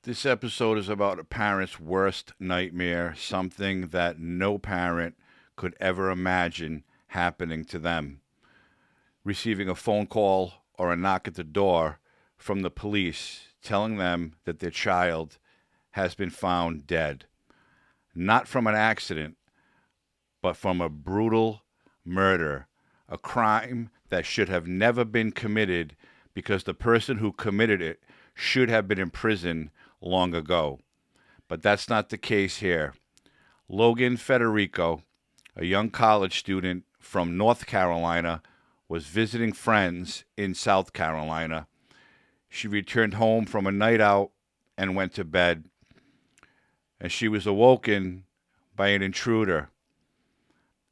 This episode is about a parent's worst nightmare, something that no parent could ever imagine happening to them. Receiving a phone call or a knock at the door from the police telling them that their child has been found dead. Not from an accident, but from a brutal murder, a crime that should have never been committed because the person who committed it should have been in prison long ago. But that's not the case here. Logan Federico, a young college student from North Carolina, was visiting friends in South Carolina. She returned home from a night out and went to bed, and she was awoken by an intruder.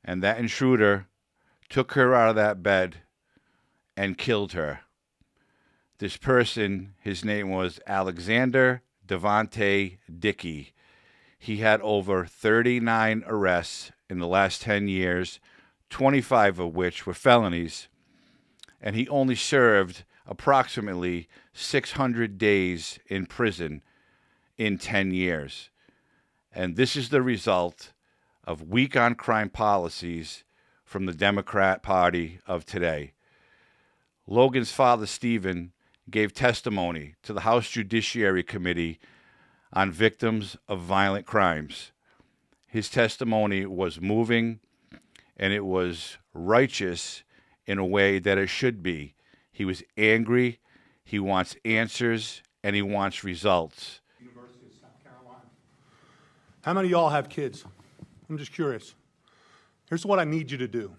And that intruder took her out of that bed and killed her. This person, his name was Alexander Devontae Dickey. He had over 39 arrests in the last 10 years, 25 of which were felonies, and he only served approximately 600 days in prison in 10 years. And this is the result of weak on crime policies from the Democrat Party of today. Logan's father, Stephen, gave testimony to the House Judiciary Committee on victims of violent crimes. His testimony was moving, and it was righteous in a way that it should be. He was angry, he wants answers, and he wants results. University of South Carolina. How many of y'all have kids? I'm just curious. Here's what I need you to do.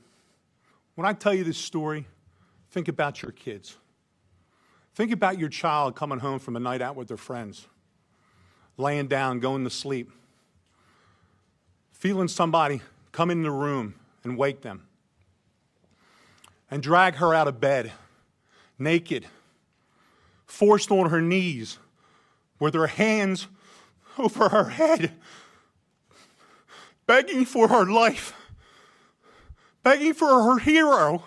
When I tell you this story, think about your kids. Think about your child coming home from a night out with their friends, laying down, going to sleep, feeling somebody come in the room and wake them, and drag her out of bed, naked, forced on her knees, with her hands over her head, begging for her life, begging for her hero,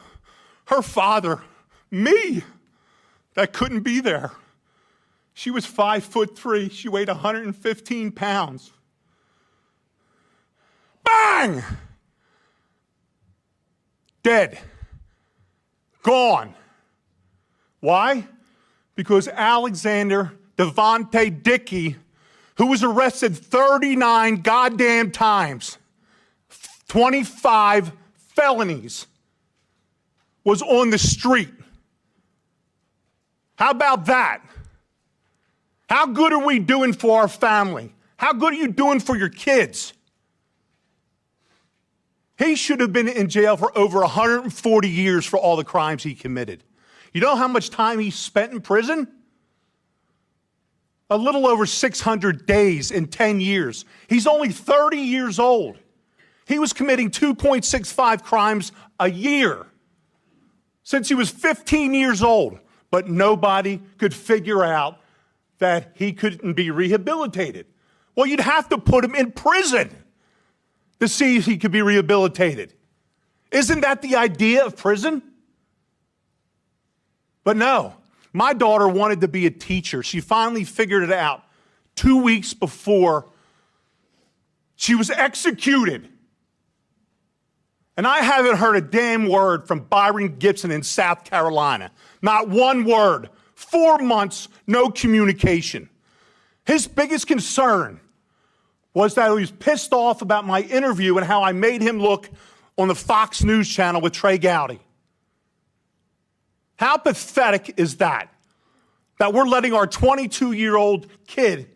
her father, me, that couldn't be there. She was 5'3". She weighed 115 pounds. Bang! Dead. Gone. Why? Because Alexander Devontae Dickey, who was arrested 39 goddamn times, 25 felonies, was on the street. How about that? How good are we doing for our family? How good are you doing for your kids? He should have been in jail for over 140 years for all the crimes he committed. You know how much time he spent in prison? A little over 600 days in 10 years. He's only 30 years old. He was committing 2.65 crimes a year since he was 15 years old. But nobody could figure out that he couldn't be rehabilitated. Well, you'd have to put him in prison to see if he could be rehabilitated. Isn't that the idea of prison? But no, my daughter wanted to be a teacher. She finally figured it out 2 weeks before she was executed. And I haven't heard a damn word from Byron Gibson in South Carolina. Not one word. 4 months, no communication. His biggest concern was that he was pissed off about my interview and how I made him look on the Fox News channel with Trey Gowdy. How pathetic is that? That we're letting our 22-year-old kid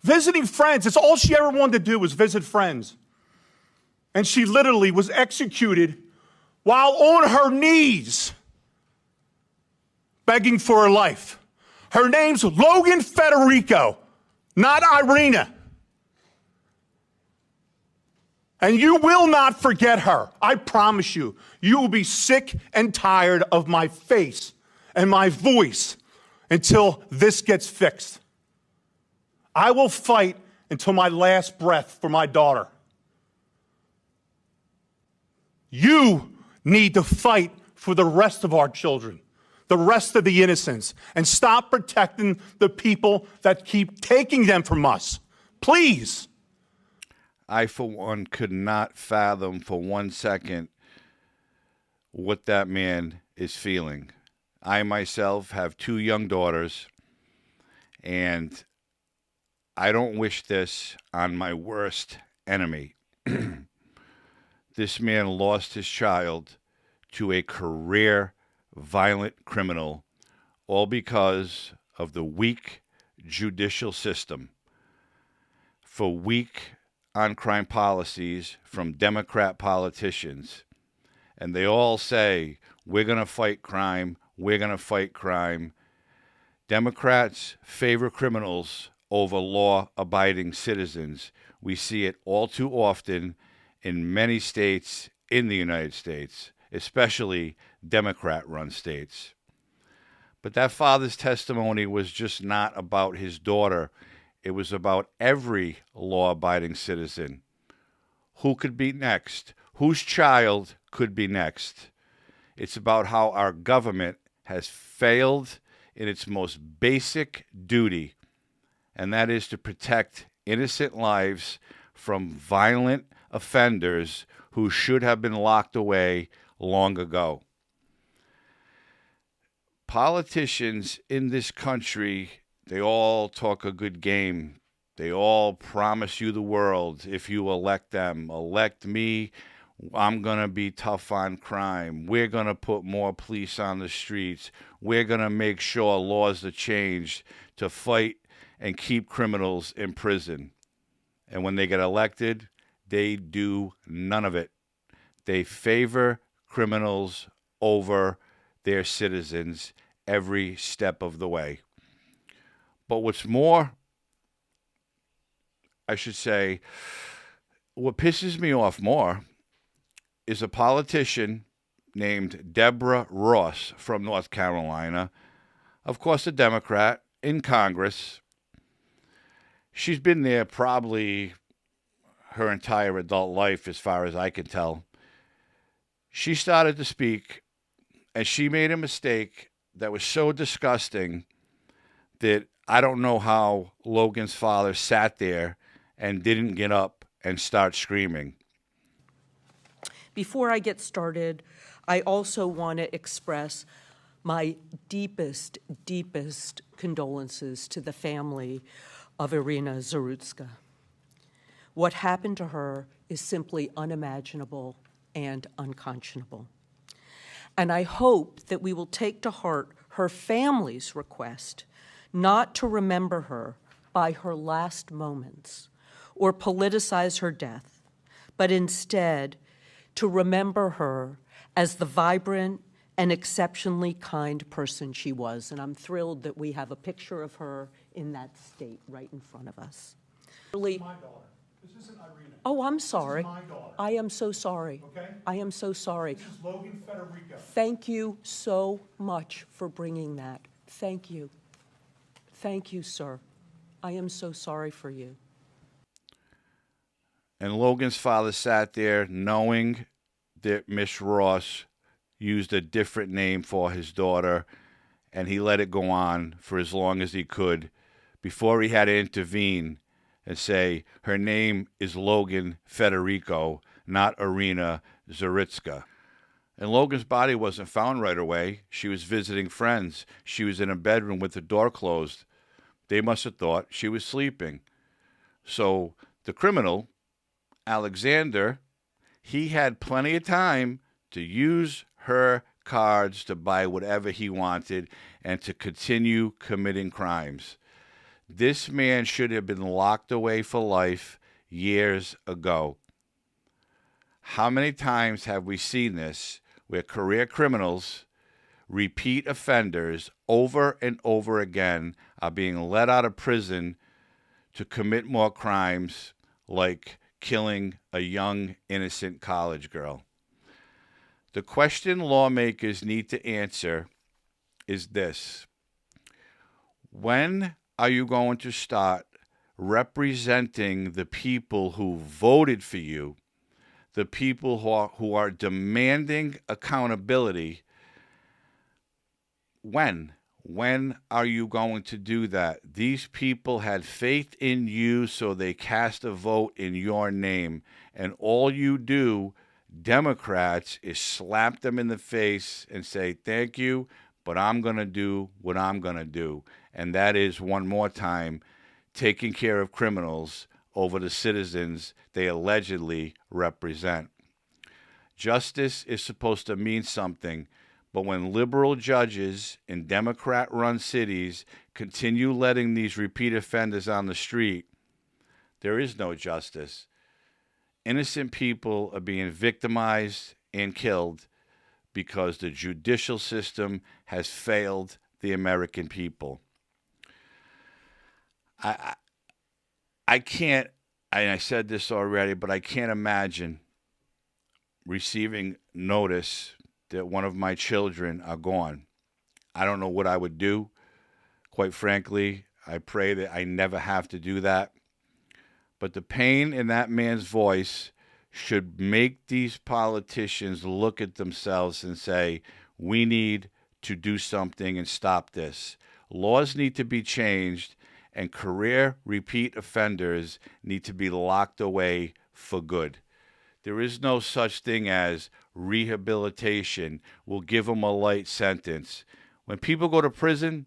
visiting friends. It's all she ever wanted to do was visit friends. And she literally was executed while on her knees begging for her life. Her name's Logan Federico, not Irina. And you will not forget her. I promise you. You will be sick and tired of my face and my voice until this gets fixed. I will fight until my last breath for my daughter. You need to fight for the rest of our children. the rest of the innocents and stop protecting the people that keep taking them from us. Please. I, for one, could not fathom for 1 second what that man is feeling. I myself have 2 young daughters, and I don't wish this on my worst enemy. This man lost his child to a career violent criminal, all because of the weak judicial system, for weak on-crime policies from Democrat politicians. And they all say, we're going to fight crime, we're going to fight crime. Democrats favor criminals over law-abiding citizens. We see it all too often in many states in the United States, especially Democrat-run states. But that father's testimony was just not about his daughter. It was about every law-abiding citizen. Who could be next? Whose child could be next? It's about how our government has failed in its most basic duty, and that is to protect innocent lives from violent offenders who should have been locked away long ago. Politicians in this country, they all talk a good game. They all promise you the world if you elect them. Elect me, I'm going to be tough on crime. We're going to put more police on the streets. We're going to make sure laws are changed to fight and keep criminals in prison. And when they get elected, they do none of it. They favor criminals over their citizens every step of the way. But what's more, I should say, what pisses me off more is a politician named Deborah Ross from North Carolina, of course a Democrat, in Congress. She's been there probably her entire adult life, as far as I can tell. She started to speak, and she made a mistake that was so disgusting that I don't know how Logan's father sat there and didn't get up and start screaming. Before I get started, I also want to express my deepest, deepest condolences to the family of Irina Zarutska. What happened to her is simply unimaginable and unconscionable. And I hope that we will take to heart her family's request not to remember her by her last moments or politicize her death, but instead to remember her as the vibrant and exceptionally kind person she was. And I'm thrilled that we have a picture of her in that state right in front of us. This is my daughter. This isn't Irina. Oh, I'm sorry. This is my daughter. I am so sorry. Okay? I am so sorry. This is Logan Federico. Thank you so much for bringing that. Thank you. Thank you, sir. I am so sorry for you. And Logan's father sat there knowing that Miss Ross used a different name for his daughter, and he let it go on for as long as he could before he had to intervene and say, her name is Logan Federico, not Irina Zarutska. And Logan's body wasn't found right away. She was visiting friends. She was in a bedroom with the door closed. They must have thought she was sleeping. So the criminal, Alexander, he had plenty of time to use her cards to buy whatever he wanted and to continue committing crimes. This man should have been locked away for life years ago. How many times have we seen this where career criminals, repeat offenders, over and over again are being let out of prison to commit more crimes, like killing a young, innocent college girl? The question lawmakers need to answer is this: when are you going to start representing the people who voted for you, the people who are demanding accountability, when? When are you going to do that? These people had faith in you, so they cast a vote in your name. And all you do, Democrats, is slap them in the face and say, thank you, but I'm going to do what I'm going to do. And that is, one more time, taking care of criminals over the citizens they allegedly represent. Justice is supposed to mean something, but when liberal judges in Democrat-run cities continue letting these repeat offenders on the street, there is no justice. Innocent people are being victimized and killed because the judicial system has failed the American people. I can't, and I said this already, but I can't imagine receiving notice that one of my children are gone. I don't know what I would do. Quite frankly, I pray that I never have to do that. But the pain in that man's voice should make these politicians look at themselves and say, we need to do something and stop this. Laws need to be changed, and career repeat offenders need to be locked away for good. There is no such thing as rehabilitation. We'll give them a light sentence. When people go to prison,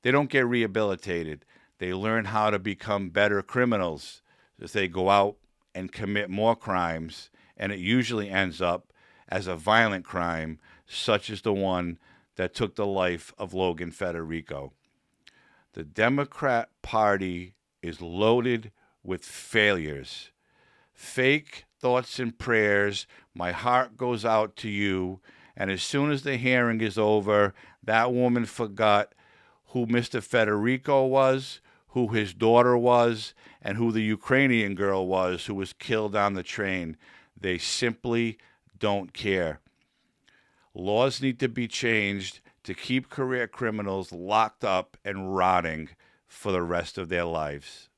they don't get rehabilitated. They learn how to become better criminals as they go out and commit more crimes, and it usually ends up as a violent crime, such as the one that took the life of Logan Federico. The Democrat Party is loaded with failures. Fake thoughts and prayers. My heart goes out to you. And as soon as the hearing is over, that woman forgot who Mr. Federico was, who his daughter was, and who the Ukrainian girl was who was killed on the train. They simply don't care. Laws need to be changed to keep career criminals locked up and rotting for the rest of their lives.